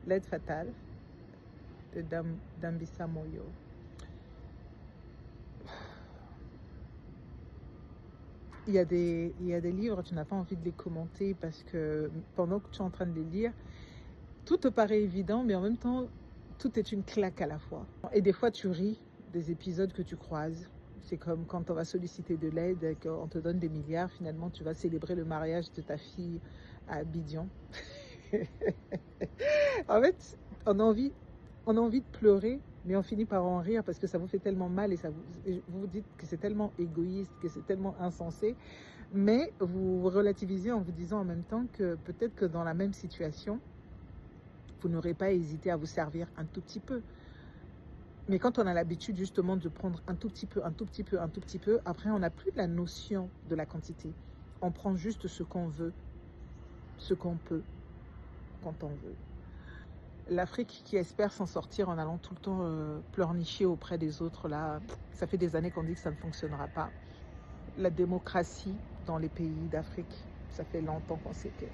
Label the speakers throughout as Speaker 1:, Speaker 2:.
Speaker 1: L'aide fatale de Dambisa Moyo. Il y a des livres, tu n'as pas envie de les commenter parce que pendant que tu es en train de les lire, tout te paraît évident, mais en même temps, tout est une claque à la fois. Et des fois, tu ris des épisodes que tu croises. C'est comme quand on va solliciter de l'aide et qu'on te donne des milliards, finalement, tu vas célébrer le mariage de ta fille à Abidjan. En fait, on a envie de pleurer, mais on finit par en rire parce que ça vous fait tellement mal et vous vous dites que c'est tellement égoïste, que c'est tellement insensé, mais vous relativisez en vous disant en même temps que peut-être que dans la même situation, vous n'aurez pas hésité à vous servir un tout petit peu. Mais quand on a l'habitude justement de prendre un tout petit peu, un tout petit peu, un tout petit peu, après on n'a plus la notion de la quantité. On prend juste ce qu'on veut, ce qu'on peut, quand on veut. L'Afrique qui espère s'en sortir en allant tout le temps pleurnicher auprès des autres, là, ça fait des années qu'on dit que ça ne fonctionnera pas. La démocratie dans les pays d'Afrique, ça fait longtemps qu'on sait que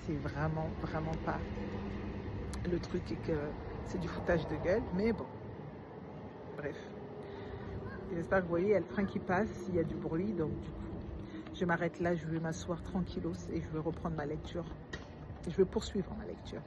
Speaker 1: c'est vraiment, vraiment pas le truc et que c'est du foutage de gueule, mais bon, bref. J'espère que vous voyez, il y a le train qui passe, il y a du bruit, donc du coup, je m'arrête là, je vais m'asseoir tranquillos et je vais reprendre ma lecture. Je vais poursuivre ma lecture.